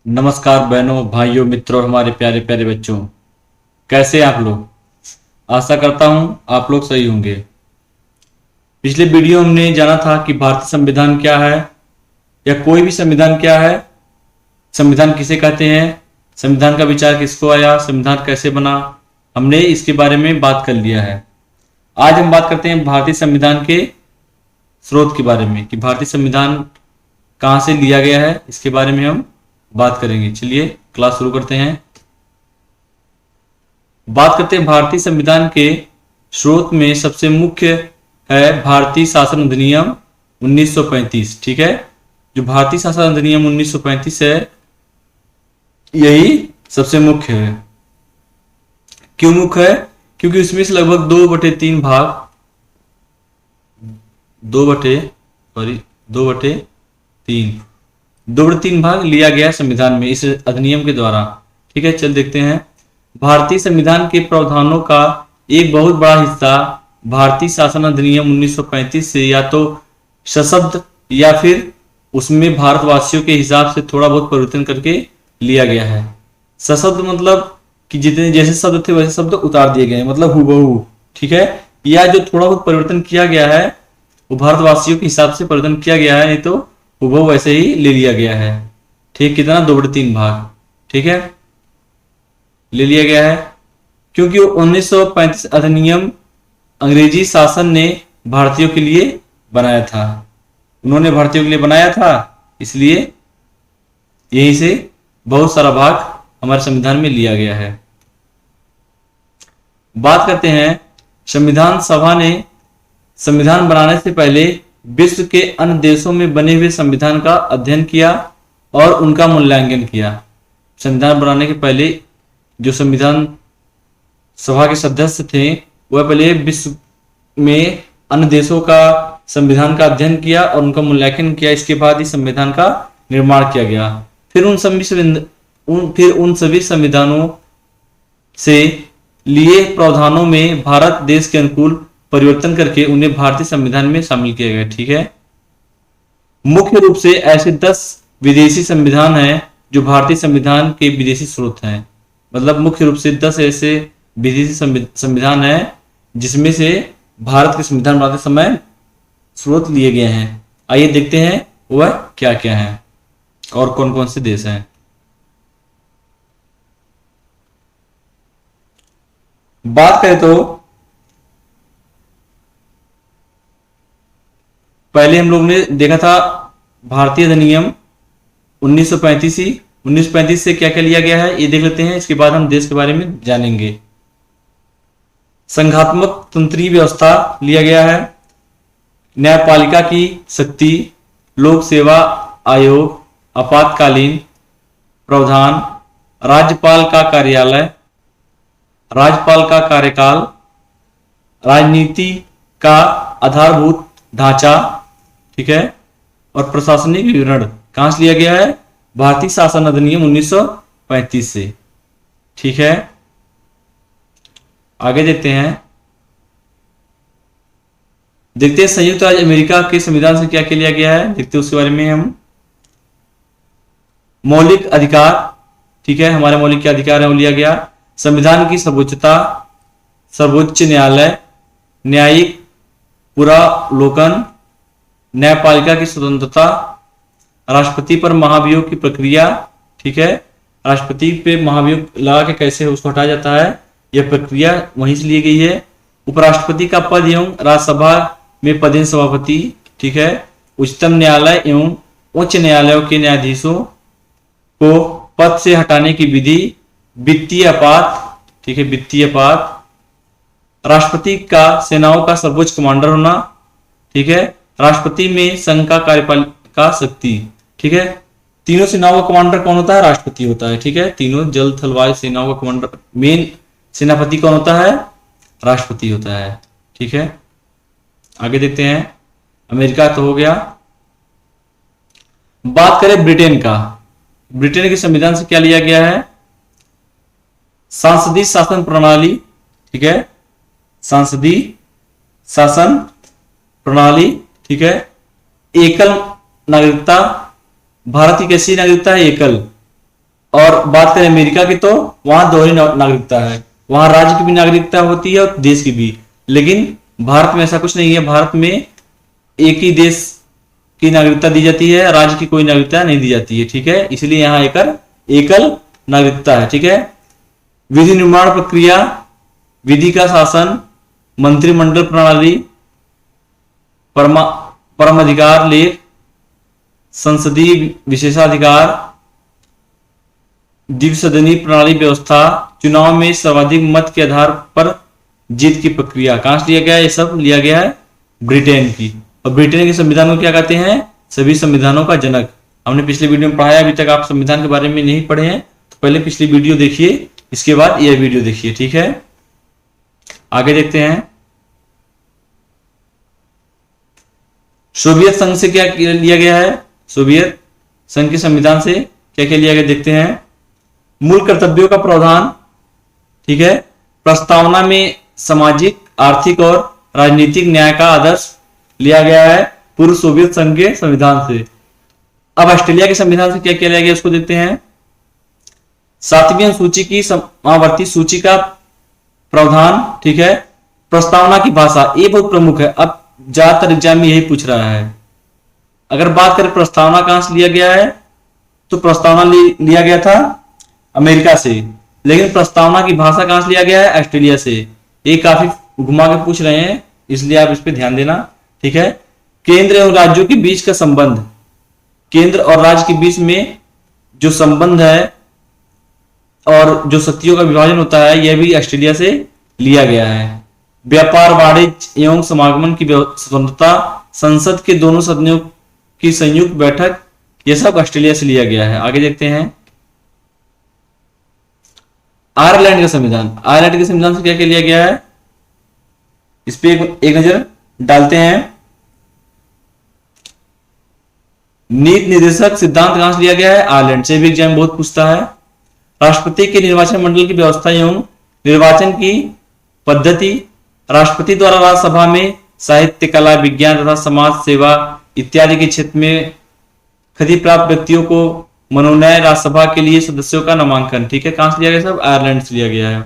नमस्कार बहनों, भाइयों, मित्रों, हमारे प्यारे प्यारे बच्चों। कैसे हैं आप लोग? आशा करता हूं आप लोग सही होंगे। पिछले वीडियो हमने जाना था कि भारतीय संविधान क्या है या कोई भी संविधान क्या है, संविधान किसे कहते हैं, संविधान का विचार किसको आया, संविधान कैसे बना। हमने इसके बारे में बात कर लिया है। आज हम बात करते हैं भारतीय संविधान के स्रोत के बारे में कि भारतीय संविधान कहाँ से लिया गया है, इसके बारे में हम बात करेंगे। चलिए क्लास शुरू करते हैं। बात करते हैं भारतीय संविधान के स्रोत में सबसे मुख्य है भारतीय शासन अधिनियम 1935। ठीक है, जो भारतीय शासन अधिनियम 1935 है, यही सबसे मुख्य है। क्यों मुख्य है? क्योंकि उसमें से लगभग 2/3 भाग 2/3 भाग लिया गया संविधान में इस अधिनियम के द्वारा। ठीक है, चल देखते हैं। भारतीय संविधान के प्रावधानों का एक बहुत बड़ा हिस्सा भारतीय शासन अधिनियम 1935 से या तो सशब्द या फिर उसमें भारतवासियों के हिसाब से थोड़ा बहुत परिवर्तन करके लिया गया है। सशब्द मतलब कि जितने जैसे शब्द थे वैसे शब्द उतार दिए गए हैं, मतलब हूबहू। ठीक है, या जो थोड़ा बहुत परिवर्तन किया गया है वो भारतवासियों के हिसाब से परिवर्तन किया गया है, नहीं तो हूबहू वैसे ही ले लिया गया है। ठीक, कितना? 2/3 भाग। ठीक है, ले लिया गया है क्योंकि 1935 अधिनियम अंग्रेजी शासन ने भारतीयों के लिए बनाया था। उन्होंने भारतीयों के लिए बनाया था, इसलिए यहीं से बहुत सारा भाग हमारे संविधान में लिया गया है। बात करते हैं, संविधान सभा ने संविधान बनाने से पहले विश्व के अन्य देशों में बने हुए संविधान का अध्ययन किया और उनका मूल्यांकन किया। संविधान बनाने के पहले जो संविधान सभा के सदस्य थे वह पहले विश्व में अन्य देशों का संविधान का अध्ययन किया और उनका मूल्यांकन किया। इसके बाद ही संविधान का निर्माण किया गया। फिर उन सभी संविधानों से लिए प्रावधानों में भारत देश के अनुकूल परिवर्तन करके उन्हें भारतीय संविधान में शामिल किया गया। ठीक है, मुख्य रूप से ऐसे 10 विदेशी संविधान हैं जो भारतीय संविधान के विदेशी स्रोत हैं। मतलब मुख्य रूप से 10 ऐसे विदेशी संविधान हैं जिसमें से भारत के संविधान बनाते समय स्रोत लिए गए हैं। आइए देखते हैं वह क्या क्या है और कौन कौन से देश हैं। बात करें तो पहले हम लोग ने देखा था भारतीय अधिनियम 1935 से क्या क्या लिया गया है ये देख लेते हैं। इसके बाद हम देश के बारे में जानेंगे। संघात्मक तंत्रीय व्यवस्था लिया गया है, न्यायपालिका की शक्ति, लोक सेवा आयोग, आपातकालीन प्रावधान, राज्यपाल का कार्यालय, राज्यपाल का कार्यकाल, राजनीति का आधारभूत ढांचा। ठीक है, और प्रशासनिक विवरण कहां से लिया गया है? भारतीय शासन अधिनियम 1935 से। ठीक है, आगे देखते हैं संयुक्त राज्य अमेरिका के संविधान से क्या क्या लिया गया है, देखते हैं उसके बारे में हम। मौलिक अधिकार, ठीक है, हमारे मौलिक क्या अधिकार है वो लिया गया। संविधान की सर्वोच्चता, सर्वोच्च न्यायालय, न्यायिक पुरावलोकन, न्यायपालिका की स्वतंत्रता, राष्ट्रपति पर महाभियोग की प्रक्रिया। ठीक है, राष्ट्रपति पे महाभियोग लगा के कैसे उसको हटाया जाता है, यह प्रक्रिया वहीं से ली गई है। उपराष्ट्रपति का पद एवं राज्यसभा में पदेन सभापति। ठीक है, उच्चतम न्यायालय एवं उच्च न्यायालयों के न्यायाधीशों को पद से हटाने की विधि, वित्तीय आपात। ठीक है, वित्तीय आपात, राष्ट्रपति का सेनाओं का सर्वोच्च कमांडर होना। ठीक है, राष्ट्रपति में संघ का कार्यपालिका शक्ति। ठीक है, तीनों सेनाओं का कमांडर कौन होता है? राष्ट्रपति होता है। ठीक है, तीनों जल थल वायु सेनाओं का कमांडर, मेन सेनापति कौन होता है? राष्ट्रपति होता है। ठीक है, आगे देखते हैं। अमेरिका तो हो गया। बात करें ब्रिटेन का, ब्रिटेन के संविधान से क्या लिया गया है? सांसदीय शासन प्रणाली। ठीक है, सांसदीय शासन प्रणाली। ठीक है, एकल नागरिकता। भारत की कैसी नागरिकता है? एकल। और बात करें अमेरिका की तो वहां दोहरी नागरिकता है, वहां राज्य की भी नागरिकता होती है और देश की भी। लेकिन भारत में ऐसा कुछ नहीं है, भारत में एक ही देश की नागरिकता दी जाती है, राज्य की कोई नागरिकता नहीं दी जाती है, ठीक है। इसलिए यहाँ एकल नागरिकता है, ठीक है। विधि निर्माण प्रक्रिया, विधि का शासन, मंत्रिमंडल प्रणाली, परम अधिकार लेख, संसदीय विशेषाधिकार, द्विसदनी प्रणाली व्यवस्था, चुनाव में सर्वाधिक मत के आधार पर जीत की प्रक्रिया। कहां से लिया गया है? ये सब लिया गया है ब्रिटेन की। और ब्रिटेन के संविधान को क्या कहते हैं? सभी संविधानों का जनक। हमने पिछले वीडियो में पढ़ाया, अभी तक आप संविधान के बारे में नहीं पढ़े हैं तो पहले पिछली वीडियो देखिए, इसके बाद यह वीडियो देखिए, ठीक है। आगे देखते हैं, सोवियत संघ से क्या लिया गया है? सोवियत संघ के संविधान से क्या क्या लिया गया देखते हैं। मूल कर्तव्यों का प्रावधान, ठीक है। प्रस्तावना में सामाजिक, आर्थिक और राजनीतिक न्याय का आदर्श लिया गया है पूर्व सोवियत संघ के संविधान से। अब ऑस्ट्रेलिया के संविधान से क्या क्या लिया गया उसको देखते हैं। 7वीं अनुसूची की समावर्ती सूची का प्रावधान, ठीक है। प्रस्तावना की भाषा, ये बहुत प्रमुख है, अब ज्यादातर एग्जाम में यही पूछ रहा है। अगर बात करें प्रस्तावना कहां से लिया गया है, तो प्रस्तावना लिया गया था अमेरिका से, लेकिन प्रस्तावना की भाषा कहां से लिया गया है? ऑस्ट्रेलिया से। ये काफी घुमा के पूछ रहे हैं, इसलिए आप इस पे ध्यान देना, ठीक है। केंद्र एवं राज्यों के बीच का संबंध, केंद्र और राज्य के बीच में जो संबंध है और जो शक्तियों का विभाजन होता है, यह भी ऑस्ट्रेलिया से लिया गया है। व्यापार, वाणिज्य एवं समागमन की स्वतंत्रता, संसद के दोनों सदनों की संयुक्त बैठक, यह सब ऑस्ट्रेलिया से लिया गया है। आगे देखते हैं, आयरलैंड का संविधान। आयरलैंड के संविधान से क्या क्या लिया गया है, इस पे एक नजर डालते हैं। नीति निर्देशक सिद्धांत कहां से लिया गया है? आयरलैंड से भी एग्जाम बहुत पूछता है। राष्ट्रपति के निर्वाचन मंडल की व्यवस्था एवं निर्वाचन की पद्धति, राष्ट्रपति द्वारा राज्यसभा में साहित्य, कला, विज्ञान तथा समाज सेवा इत्यादि के क्षेत्र में ख्याति प्राप्त व्यक्तियों को मनोनयन, राज्यसभा के लिए सदस्यों का नामांकन, ठीक है। कहां से लिया गया? सब आयरलैंड से लिया गया है।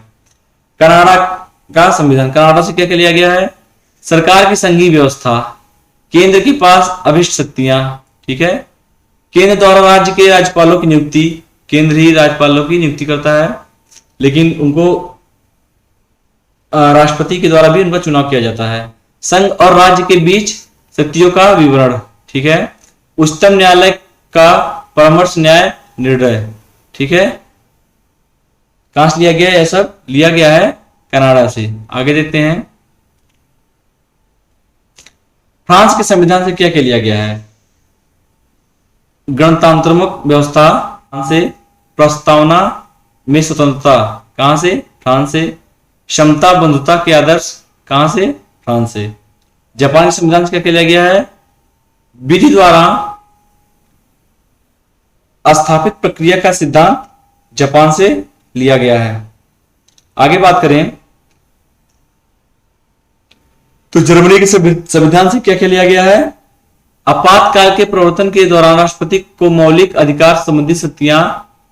कनाडा का संविधान, कनाडा से क्या क्या लिया गया है? सरकार की संघीय व्यवस्था, केंद्र के पास अभिष्ट शक्तियां, ठीक है। केंद्र द्वारा राज्य के राज्यपालों की नियुक्ति, केंद्र ही राज्यपालों की नियुक्ति करता है, लेकिन उनको राष्ट्रपति के द्वारा भी उनका चुनाव किया जाता है। संघ और राज्य के बीच शक्तियों का विवरण, ठीक है। उच्चतम न्यायालय का परामर्श न्याय निर्णय, ठीक है। कहां से लिया गया है? यह सब लिया गया है कनाडा से। आगे देखते हैं, फ्रांस के संविधान से क्या क्या लिया गया है? गणतंत्रात्मक व्यवस्था से, प्रस्तावना में स्वतंत्रता कहां से? फ्रांस से। क्षमता बंधुता के आदर्श कहां से? फ्रांस से। जापान के संविधान से क्या क्या लिया गया है? विधि द्वारा स्थापित प्रक्रिया का सिद्धांत जापान से लिया गया है। आगे बात करें तो जर्मनी के संविधान से क्या क्या लिया गया है? आपातकाल के प्रवर्तन के दौरान राष्ट्रपति को मौलिक अधिकार संबंधी शक्तियां,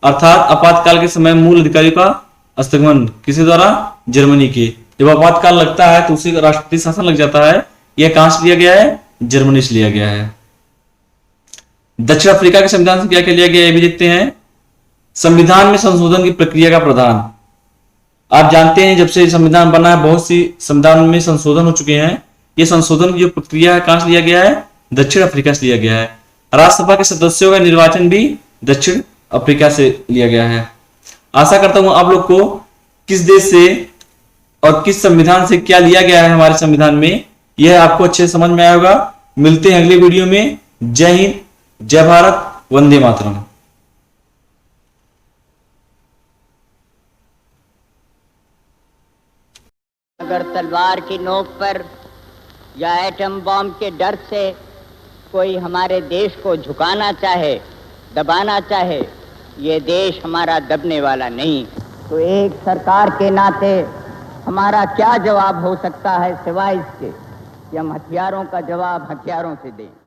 अर्थात आपातकाल के समय मूल अधिकारियों का स्थगन, किसी द्वारा? जर्मनी के। जब आपातकाल लगता है तो उसी राष्ट्रपति शासन लग जाता है। यह कहां से लिया गया है? जर्मनी से लिया गया है। दक्षिण अफ्रीका के संविधान से क्या क्या लिया गया है, ये भी देखते हैं। संविधान में संशोधन की प्रक्रिया का प्रावधान, आप जानते हैं जब से संविधान बना है बहुत सी संविधान में संशोधन हो चुके हैं। ये संशोधन की जो प्रक्रिया है कहां से लिया गया है? दक्षिण अफ्रीका से लिया गया है। राज्यसभा के सदस्यों का निर्वाचन भी दक्षिण अफ्रीका से लिया गया है। आशा करता हूं आप लोग को किस देश से और किस संविधान से क्या लिया गया है हमारे संविधान में, यह आपको अच्छे समझ में आया होगा। मिलते हैं अगले वीडियो में। जय हिंद, जय भारत, वंदे मातरम। अगर तलवार की नोक पर या एटम बॉम्ब के डर से कोई हमारे देश को झुकाना चाहे, दबाना चाहे, ये देश हमारा दबने वाला नहीं। तो एक सरकार के नाते हमारा क्या जवाब हो सकता है सिवाय इसके कि हम हथियारों का जवाब हथियारों से दें।